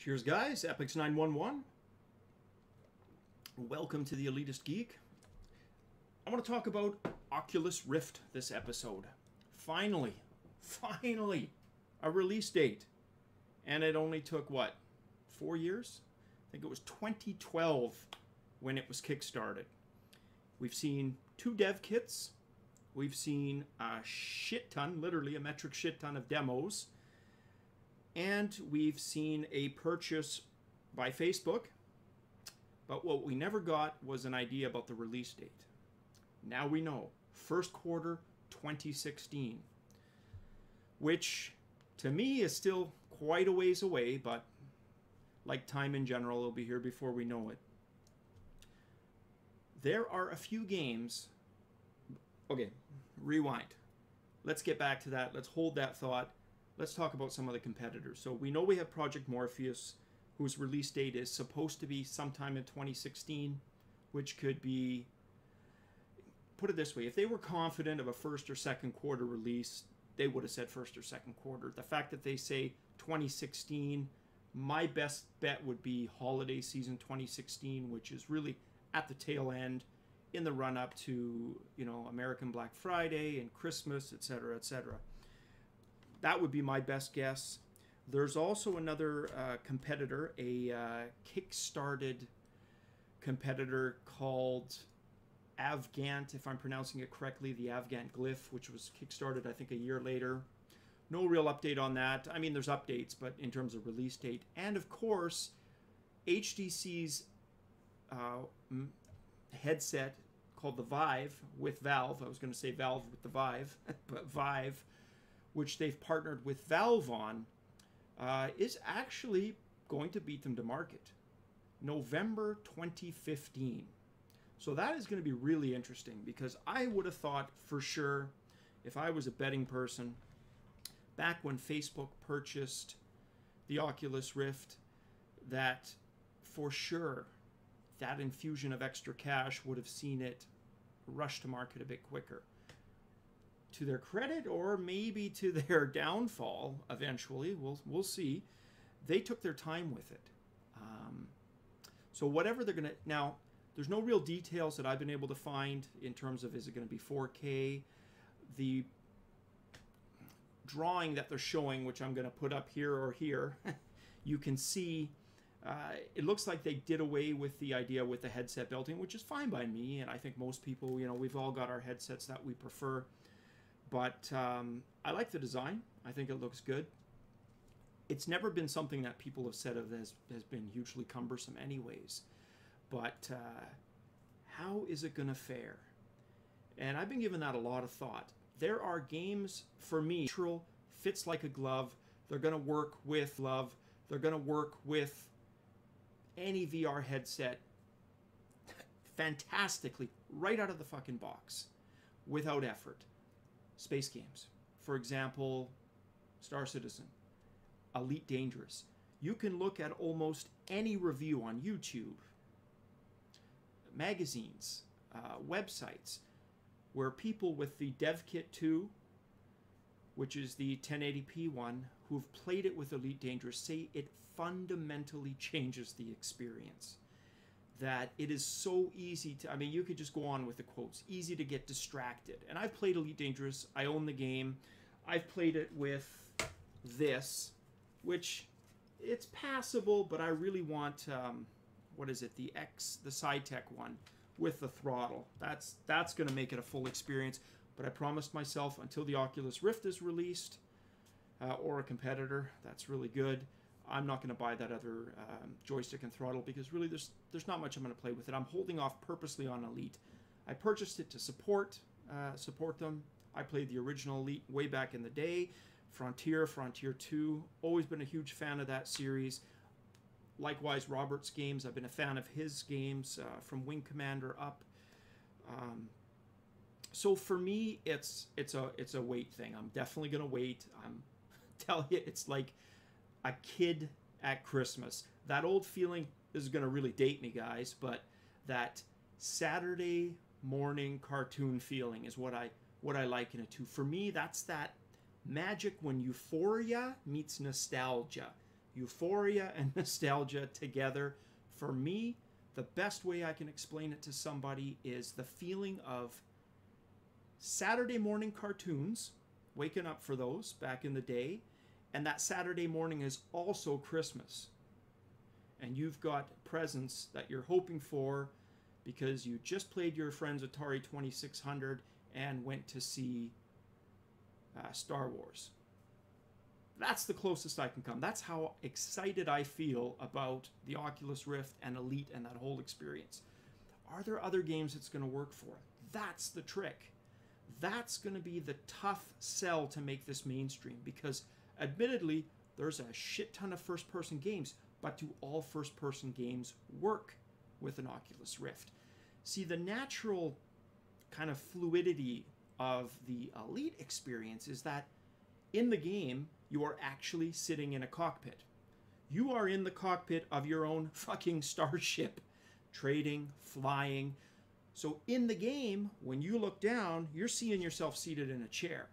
Cheers, guys. Epix911. Welcome to the Elitist Geek. I want to talk about Oculus Rift this episode. Finally, a release date. And it only took, what, 4 years? I think it was 2012 when it was kickstarted. We've seen 2 dev kits. We've seen a shit ton, literally a metric shit ton of demos. And we've seen a purchase by Facebook. But what we never got was an idea about the release date. Now we know. First quarter 2016. Which, to me, is still quite a ways away, but like time in general, it'll be here before we know it. There are a few games... Okay, rewind. Let's get back to that. Let's hold that thought. Let's talk about some of the competitors. So we know we have Project Morpheus, whose release date is supposed to be sometime in 2016, which could be, put it this way, if they were confident of a first or second quarter release, they would have said first or second quarter. The fact that they say 2016, my best bet would be holiday season 2016, which is really at the tail end in the run-up to, you know, American Black Friday and Christmas, etc., etc. That would be my best guess. There's also another competitor, a kick-started competitor called Avgant, if I'm pronouncing it correctly, the Avgant Glyph, which was kick-started, I think, a year later. No real update on that. I mean, there's updates, but in terms of release date. And, of course, HTC's headset called the Vive with Valve. I was going to say Valve with the Vive, but Vive, which they've partnered with Valve on, is actually going to beat them to market. November 2015. So that is going to be really interesting, because I would have thought for sure, if I was a betting person, back when Facebook purchased the Oculus Rift, that for sure that infusion of extra cash would have seen it rush to market a bit quicker. To their credit, or maybe to their downfall eventually, we'll see, they took their time with it. So whatever they're going to... Now, there's no real details that I've been able to find in terms of, is it going to be 4K? The drawing that they're showing, which I'm going to put up here or here, you can see it looks like they did away with the idea with the headset belting, which is fine by me, and I think most people, you know, we've all got our headsets that we prefer. But I like the design. I think it looks good. It's never been something that people have said of has been hugely cumbersome anyways. But how is it going to fare? And I've been giving that a lot of thought. There are games, for me, natural, fits like a glove. They're going to work with love. They're going to work with any VR headset fantastically, right out of the fucking box, without effort. Space games. For example, Star Citizen, Elite Dangerous. You can look at almost any review on YouTube, magazines, websites, where people with the Dev Kit 2, which is the 1080p one, who've played it with Elite Dangerous, say it fundamentally changes the experience. That it is so easy to, I mean, you could just go on with the quotes, easy to get distracted. And I've played Elite Dangerous, I own the game, I've played it with this, which it's passable, but I really want, what is it, the SciTech one with the throttle. That's going to make it a full experience, but I promised myself until the Oculus Rift is released, or a competitor, that's really good, I'm not going to buy that other joystick and throttle, because really there's not much I'm going to play with it. I'm holding off purposely on Elite. I purchased it to support them. I played the original Elite way back in the day. Frontier 2, always been a huge fan of that series. Likewise, Robert's games, I've been a fan of his games from Wing Commander up. So for me, it's a wait thing. I'm definitely going to wait. I'm telling you, it's like a kid at Christmas. That old feeling, this is going to really date me, guys, but that Saturday morning cartoon feeling is what I liken it to. For me, that's that magic when euphoria meets nostalgia. euphoria and nostalgia together. For me, the best way I can explain it to somebody is the feeling of Saturday morning cartoons, waking up for those back in the day, and that Saturday morning is also Christmas. And you've got presents that you're hoping for because you just played your friend's Atari 2600 and went to see Star Wars. That's the closest I can come. That's how excited I feel about the Oculus Rift and Elite and that whole experience. Are there other games it's going to work for? That's the trick. That's going to be the tough sell to make this mainstream, because admittedly, there's a shit ton of first-person games, but do all first-person games work with an Oculus Rift? See, the natural kind of fluidity of the Elite experience is that in the game, you are actually sitting in a cockpit. You are in the cockpit of your own fucking starship, trading, flying. So in the game, when you look down, you're seeing yourself seated in a chair.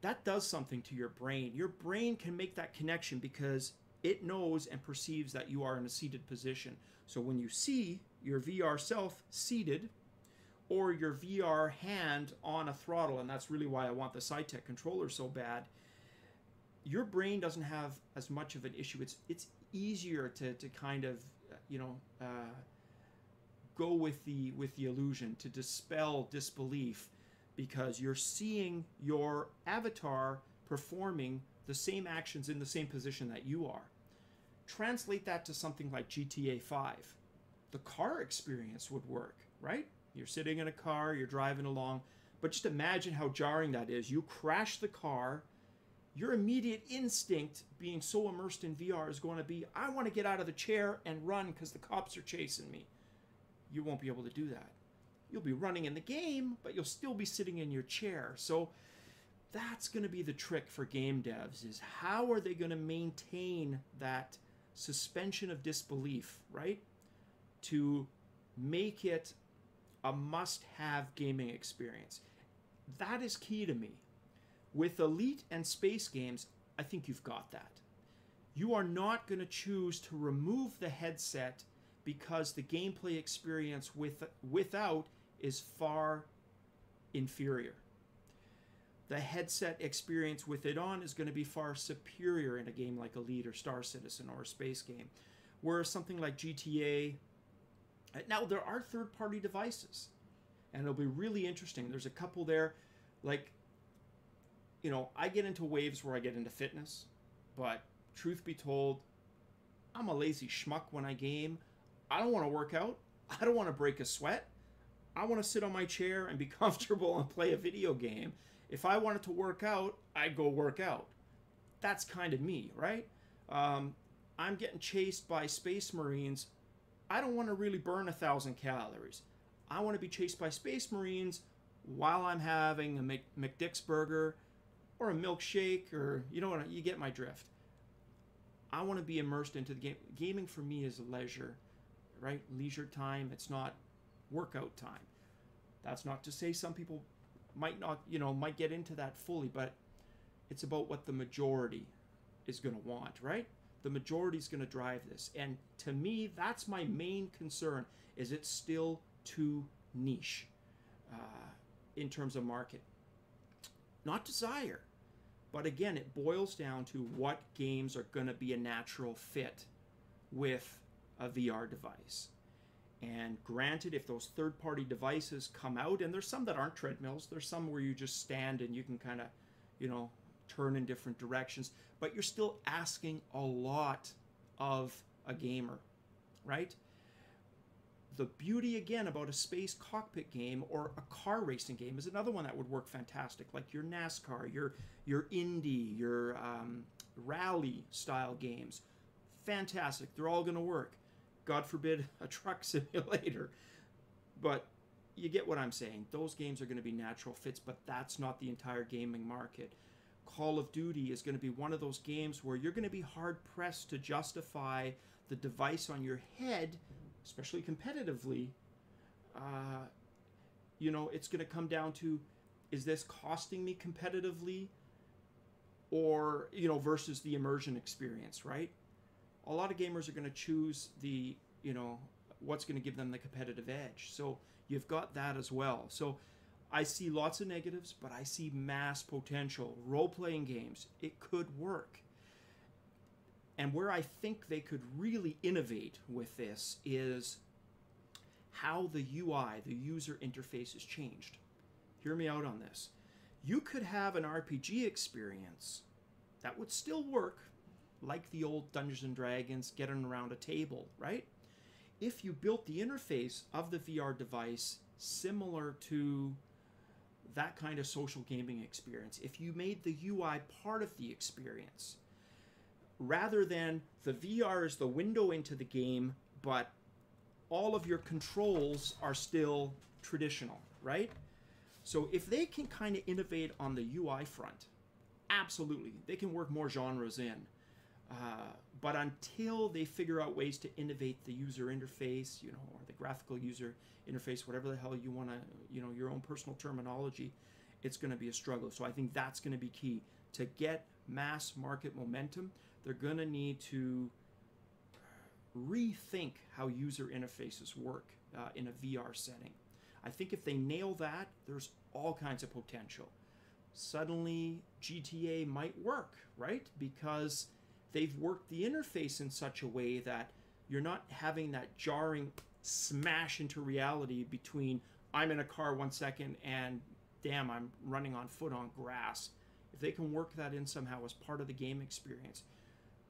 That does something to your brain. Your brain can make that connection because it knows and perceives that you are in a seated position. So when you see your VR self seated, or your VR hand on a throttle, and that's really why I want the SciTech controller so bad, your brain doesn't have as much of an issue. It's easier to kind of, go with the illusion, to dispel disbelief, because you're seeing your avatar performing the same actions in the same position that you are. Translate that to something like GTA 5. The car experience would work, right? You're sitting in a car, you're driving along, but just imagine how jarring that is. You crash the car, your immediate instinct, being so immersed in VR, is going to be, I want to get out of the chair and run because the cops are chasing me. You won't be able to do that. You'll be running in the game, but you'll still be sitting in your chair. So that's going to be the trick for game devs, is how are they going to maintain that suspension of disbelief, right? To make it a must-have gaming experience. That is key to me. With Elite and space games, I think you've got that. You are not going to choose to remove the headset because the gameplay experience without is far inferior. The headset experience with it on is going to be far superior in a game like Elite or Star Citizen or a space game. Whereas something like GTA, now there are third-party devices, and it'll be really interesting. There's a couple there, like, I get into waves where I get into fitness, but truth be told, I'm a lazy schmuck when I game. I don't want to work out. I don't want to break a sweat. I want to sit on my chair and be comfortable and play a video game. If I wanted to work out, I'd go work out. That's kind of me, right? I'm getting chased by Space Marines. I don't want to really burn 1,000 calories. I want to be chased by Space Marines while I'm having a McDick's burger or a milkshake, or you get my drift. I want to be immersed into the game. Gaming for me is leisure, right? Leisure time. It's not workout time. That's not to say some people might not, might get into that fully, but it's about what the majority is going to want, right? The majority is going to drive this. And to me, that's my main concern, is it's still too niche in terms of market. Not desire, but again, it boils down to what games are going to be a natural fit with a VR device. And granted, if those third-party devices come out, and there's some that aren't treadmills, there's some where you just stand and you can kind of, turn in different directions, but you're still asking a lot of a gamer, right? The beauty, again, about a space cockpit game or a car racing game is another one that would work fantastic, like your NASCAR, your Indy, your rally-style games. Fantastic. They're all going to work. God forbid a truck simulator. But you get what I'm saying. Those games are going to be natural fits, but that's not the entire gaming market. Call of Duty is going to be one of those games where you're going to be hard-pressed to justify the device on your head, especially competitively. It's going to come down to, is this costing me competitively or, you know, versus the immersion experience, right? A lot of gamers are going to choose the, you know, what's going to give them the competitive edge. So you've got that as well. So I see lots of negatives, but I see mass potential. Role-playing games, it could work. And where I think they could really innovate with this is how the UI, the user interface, is changed. Hear me out on this. You could have an RPG experience that would still work like the old Dungeons and Dragons, getting around a table, right? If you built the interface of the VR device similar to that kind of social gaming experience, if you made the UI part of the experience, rather than the VR is the window into the game, but all of your controls are still traditional, right? So if they can kind of innovate on the UI front, absolutely, they can work more genres in. But until they figure out ways to innovate the user interface, you know, or the graphical user interface, whatever the hell you want to, you know, your own personal terminology, it's going to be a struggle. So I think that's going to be key. To get mass market momentum, they're going to need to rethink how user interfaces work in a VR setting. I think if they nail that, there's all kinds of potential. Suddenly, GTA might work, right? Because they've worked the interface in such a way that you're not having that jarring smash into reality between I'm in a car 1 second and damn, I'm running on foot on grass. If they can work that in somehow as part of the game experience,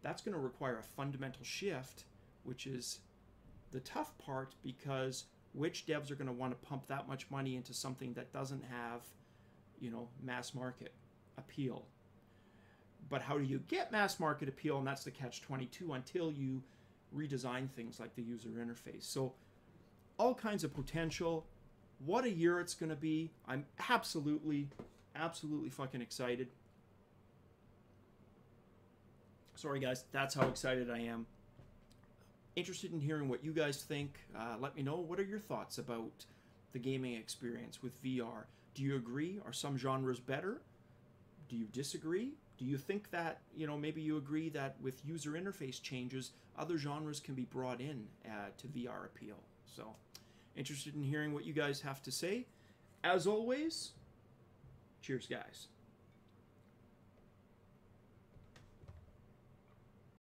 that's going to require a fundamental shift, which is the tough part, because which devs are going to want to pump that much money into something that doesn't have, you know, mass market appeal? But how do you get mass market appeal? And that's the catch-22 until you redesign things like the user interface. So all kinds of potential. What a year it's going to be. I'm absolutely fucking excited. Sorry guys, that's how excited I am. Interested in hearing what you guys think. Let me know, what are your thoughts about the gaming experience with VR? Do you agree? Are some genres better? Do you disagree? Do you think that, you know, maybe you agree that with user interface changes, other genres can be brought in to VR appeal? So, interested in hearing what you guys have to say. As always, cheers, guys.